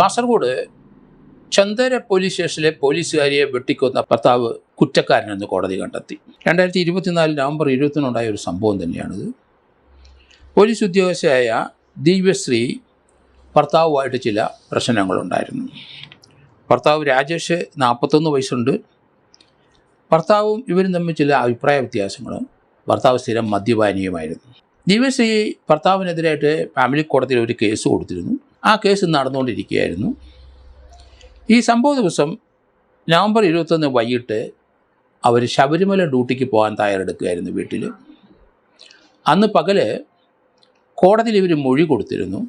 Kasaragod ചന്ദര police സ്റ്റേഷനിലെ പോലീസുകാരിയെ വെട്ടിക്കൊന്ന ഭർത്താവ് കുറ്റക്കാരനെന്ന് കോടതി കണ്ടെത്തി. 2024 നവംബർ 20-നുണ്ടായ ഒരു സംഭവം തന്നെയാണിത്. പോലീസ് ഉദ്യോഗസ്ഥയായ ദിവ്യശ്രീ ഭർത്താവുമായിട്ട് ചില പ്രശ്നങ്ങളുണ്ടായിരുന്നു. ഭർത്താവ് രാജേഷ് 41 വയസ്സുണ്ട്. ഭർത്താവും ഇവരും തമ്മിൽ ചില അഭിപ്രായ വ്യത്യാസങ്ങളും. ഭർത്താവ് സ്ഥിരം മദ്യപാനിയുമായിരുന്നു. ദിവ്യശ്രീ ഭർത്താവിനെതിരായിട്ട് ഫാമിലി കോടതിയിൽ ഒരു കേസ് കൊടുത്തിരുന്നു. ആ കേസ് നടന്നുകൊണ്ടിരിക്കുകയായിരുന്നു. ഈ സംഭവ ദിവസം നവംബർ 21 വൈകിട്ട് അവർ ശബരിമല ഡ്യൂട്ടിക്ക് പോകാൻ തയ്യാറെടുക്കുകയായിരുന്നു വീട്ടിൽ. അന്ന് പകല് കോടതിയിൽ ഇവർ മൊഴി കൊടുത്തിരുന്നു.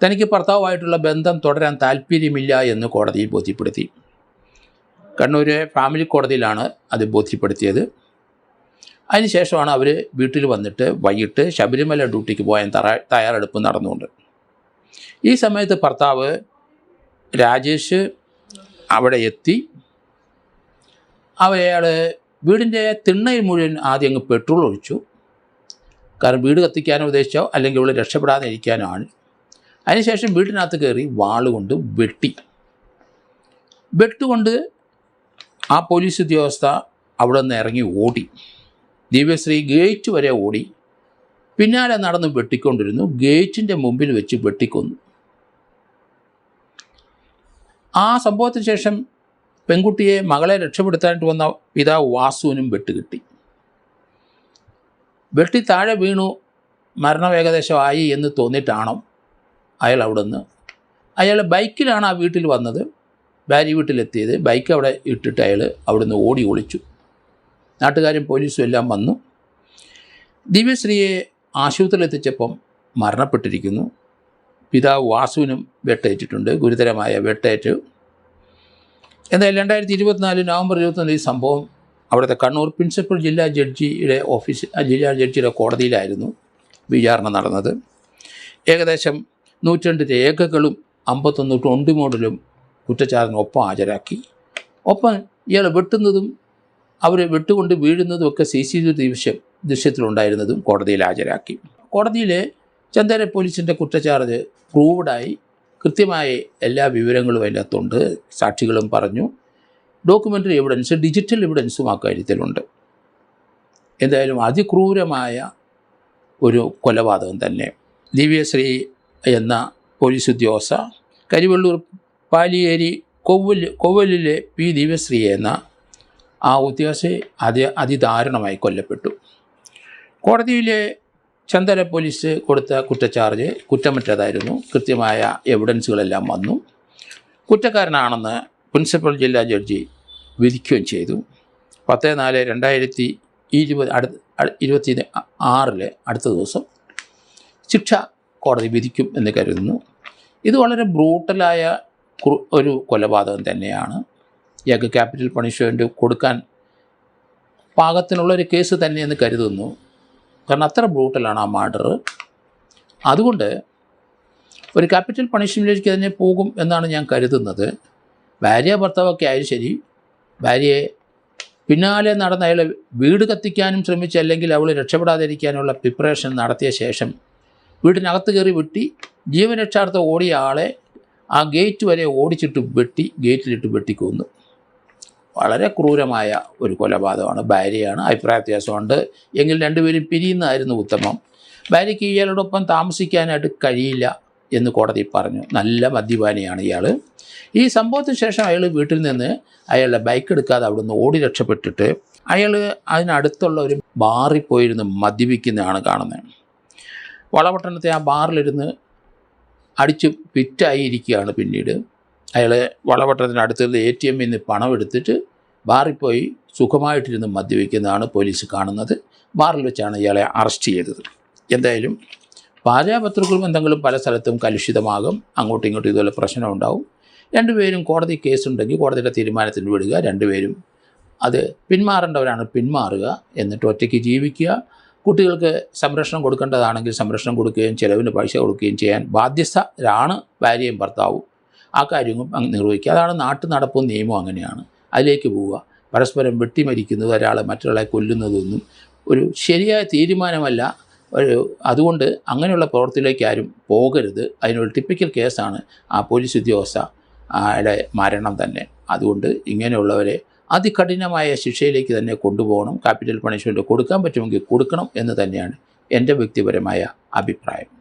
തനിക്ക് ഭർത്താവുമായിട്ടുള്ള ബന്ധം തുടരാൻ താല്പര്യമില്ല എന്ന് കോടതിയിൽ ബോധ്യപ്പെടുത്തി. കണ്ണൂർ ഫാമിലി കോടതിയിലാണ് അത് ബോധ്യപ്പെടുത്തിയത്. അതിനുശേഷമാണ് അവർ വീട്ടിൽ വന്നിട്ട് വൈകിട്ട് ശബരിമല ഡ്യൂട്ടിക്ക് പോകാൻ തയ്യാറെടുപ്പ് നടന്നുകൊണ്ട്. ഈ സമയത്ത് ഭർത്താവ് രാജേഷ് അവിടെ എത്തി. അയാൾ വീടിൻ്റെ തിണ്ണയിൽ മുഴുവൻ ആദ്യം അങ്ങ് പെട്രോൾ ഒഴിച്ചു. കാരണം വീട് കത്തിക്കാനോ ഉദ്ദേശിച്ചോ അല്ലെങ്കിൽ ഇവിടെ രക്ഷപ്പെടാതെ ഇരിക്കാനോ ആണ്. അതിനുശേഷം വീടിനകത്ത് കയറി വാളുകൊണ്ട് വെട്ടുകൊണ്ട് ആ പോലീസ് ഉദ്യോഗസ്ഥ അവിടെ നിന്ന് ഇറങ്ങി ഓടി. ദിവ്യശ്രീ ഗേറ്റ് വരെ ഓടി. പിന്നാലെ നടന്ന് വെട്ടിക്കൊണ്ടിരുന്നു. ഗേറ്റിൻ്റെ മുമ്പിൽ വെച്ച് വെട്ടിക്കൊന്നു. ആ സംഭവത്തിന് ശേഷം പെൺകുട്ടിയെ മകളെ രക്ഷപ്പെടുത്താനായിട്ട് വന്ന പിതാവ് വാസുവിനും വെട്ടുകിട്ടി. വെട്ടി താഴെ വീണു. മരണം ഏകദേശമായി എന്ന് തോന്നിയിട്ടാണോ അയാൾ അയാൾ ബൈക്കിലാണ് ആ വീട്ടിൽ വന്നത്. ഭാര്യ വീട്ടിലെത്തിയത്. ബൈക്ക് അവിടെ ഇട്ടിട്ട് അയാൾ അവിടുന്ന് ഓടി ഒളിച്ചു. നാട്ടുകാരും പോലീസും എല്ലാം വന്നു. ദിവ്യശ്രീയെ ആശുപത്രിയിൽ എത്തിച്ചപ്പം മരണപ്പെട്ടിരിക്കുന്നു. പിതാവ് വാസുവിനും വെട്ടേറ്റിട്ടുണ്ട്. ഗുരുതരമായ വെട്ടേറ്റ്. എന്നാൽ 2024 നവംബർ 21 ഈ സംഭവം അവിടുത്തെ കണ്ണൂർ പ്രിൻസിപ്പൽ ജില്ലാ ജഡ്ജിയുടെ കോടതിയിലായിരുന്നു വിചാരണ നടന്നത്. ഏകദേശം 102 രേഖകളും 51 ടൊണ്ടിമോഡലും കുറ്റച്ചാറിനൊപ്പം ഹാജരാക്കി. ഒപ്പം ഇയാൾ വെട്ടുന്നതും അവർ വെട്ടുകൊണ്ട് വീഴുന്നതും ഒക്കെ CCTV ദൃശ്യത്തിലുണ്ടായിരുന്നതും കോടതിയിൽ ഹാജരാക്കി. കോടതിയിൽ ചന്ദന പോലീസിൻ്റെ കുറ്റച്ചാർജ് പ്രൂവ്ഡായി. കൃത്യമായ എല്ലാ വിവരങ്ങളും അതിൻ്റെ അകത്തുണ്ട്. സാക്ഷികളും പറഞ്ഞു. ഡോക്യുമെൻ്ററി എവിഡൻസ്, ഡിജിറ്റൽ എവിഡൻസും ആ കാര്യത്തിലുണ്ട്. എന്തായാലും അതിക്രൂരമായ ഒരു കൊലപാതകം തന്നെ. ദിവ്യശ്രീ എന്ന പോലീസ് ഉദ്യോഗസ്ഥ കരിവള്ളൂർ പാലിയേരി കൊവ്വലിലെ പി ദിവ്യശ്രീ എന്ന ആ ഉദ്യോഗസ്ഥയെ അതിദാരുണമായി കൊല്ലപ്പെട്ടു. കോടതിയിലെ ചന്ദന പോലീസ് കൊടുത്ത കുറ്റച്ചാർജ് കുറ്റമറ്റതായിരുന്നു. കൃത്യമായ എവിഡൻസുകളെല്ലാം വന്നു. കുറ്റക്കാരനാണെന്ന് പ്രിൻസിപ്പൽ ജില്ലാ ജഡ്ജി വിധിക്കുകയും ചെയ്തു. 10/4/2026 അടുത്ത ദിവസം ശിക്ഷ കോടതി വിധിക്കും എന്ന് കരുതുന്നു. ഇത് വളരെ ബ്രൂട്ടലായ ഒരു കൊലപാതകം തന്നെയാണ്. ഇയാൾക്ക് ക്യാപിറ്റൽ പണിഷ്മെൻറ്റ് കൊടുക്കാൻ പാകത്തിനുള്ളൊരു കേസ് തന്നെയെന്ന് കരുതുന്നു. കാരണം അത്ര ബ്രൂട്ടലാണ് ആ മർഡർ. അതുകൊണ്ട് ഒരു ക്യാപിറ്റൽ പണിഷ്മെൻറ്റിലേക്ക് തന്നെ പോകും എന്നാണ് ഞാൻ കരുതുന്നത്. ഭാര്യ ഭർത്താവൊക്കെ ആയാലും ശരി, ഭാര്യയെ പിന്നാലെ നടന്ന അയാൾ വീട് കത്തിക്കാനും ശ്രമിച്ച് അല്ലെങ്കിൽ അവൾ രക്ഷപ്പെടാതിരിക്കാനുള്ള പ്രിപ്പറേഷൻ നടത്തിയ ശേഷം വീടിനകത്ത് കയറി വെട്ടി ജീവരക്ഷാർത്ഥം ഓടിയ ആളെ ആ ഗേറ്റ് വരെ ഓടിച്ചിട്ട് ഗേറ്റിലിട്ട് വെട്ടിക്കൊന്നു. വളരെ ക്രൂരമായ ഒരു കൊലപാതകമാണ്. ഭാര്യയാണ്, അഭിപ്രായ വ്യത്യാസമുണ്ട് എങ്കിൽ രണ്ടുപേരും പിരിയുന്നതായിരുന്നു ഉത്തമം. ഭാര്യയ്ക്ക് ഇയാളോടൊപ്പം താമസിക്കാനായിട്ട് കഴിയില്ല എന്ന് കോടതി പറഞ്ഞു. നല്ല മദ്യപാനിയാണ് ഇയാൾ. ഈ സംഭവത്തിന് ശേഷം അയാൾ വീട്ടിൽ നിന്ന് അയാളുടെ ബൈക്ക് എടുക്കാതെ അവിടുന്ന് ഓടി രക്ഷപ്പെട്ടിട്ട് അയാൾ അതിനടുത്തുള്ള ഒരു ബാറിൽ പോയിരുന്ന് മദ്യപിക്കുന്നതാണ് കാണുന്നത്. വളപട്ടണത്തെ ആ ബാറിലിരുന്ന് അടിച്ച് ഫിറ്റായിരിക്കുകയാണ്. പിന്നീട് അയാൾ വളപട്ടണത്തിനടുത്തുള്ള ATM'ൽ നിന്ന് പണം എടുത്തിട്ട് ബാറിൽ പോയി സുഖമായിട്ടിരുന്ന് മദ്യപിക്കുന്നതാണ് പോലീസ് കാണുന്നത്. ബാറിൽ വെച്ചാണ് ഇയാളെ അറസ്റ്റ് ചെയ്തത്. എന്തായാലും ഭാര്യാഭർത്തൃക്കളും എന്തെങ്കിലും പല സ്ഥലത്തും കലുഷിതമാകും. അങ്ങോട്ടും ഇങ്ങോട്ടും ഇതുപോലെ പ്രശ്നം ഉണ്ടാവും. രണ്ടുപേരും കോടതി കേസുണ്ടെങ്കിൽ കോടതിയുടെ തീരുമാനത്തിന് വിടുക. രണ്ടുപേരും അത് പിന്മാറേണ്ടവരാണ് പിന്മാറുക. എന്നിട്ട് ഒറ്റയ്ക്ക് ജീവിക്കുക. കുട്ടികൾക്ക് സംരക്ഷണം കൊടുക്കേണ്ടതാണെങ്കിൽ സംരക്ഷണം കൊടുക്കുകയും ചിലവിന് പൈസ കൊടുക്കുകയും ചെയ്യാൻ ബാധ്യസ്ഥരാണ് ഭാര്യയും ഭർത്താവും. ആ കാര്യങ്ങളും നിർവഹിക്കുക. അതാണ് നാട്ടു നടപ്പും നിയമവും. അങ്ങനെയാണ്. അതിലേക്ക് പോവുക. പരസ്പരം വെട്ടിമരിക്കുന്നത്, ഒരാളെ മറ്റൊരാളെ കൊല്ലുന്നതൊന്നും ഒരു ശരിയായ തീരുമാനമല്ല. അതുകൊണ്ട് അങ്ങനെയുള്ള പ്രവൃത്തിയിലേക്ക് ആരും പോകരുത്. അതിനൊരു ടിപ്പിക്കൽ കേസാണ് ആ പോലീസ് ഉദ്യോഗസ്ഥയുടെ മരണം തന്നെ. അതുകൊണ്ട് ഇങ്ങനെയുള്ളവരെ അതികഠിനമായ ശിക്ഷയിലേക്ക് തന്നെ കൊണ്ടുപോകണം. ക്യാപിറ്റൽ പണിഷ്മെൻറ്റ് കൊടുക്കാൻ പറ്റുമെങ്കിൽ കൊടുക്കണം എന്ന് തന്നെയാണ് എൻ്റെ വ്യക്തിപരമായ അഭിപ്രായം.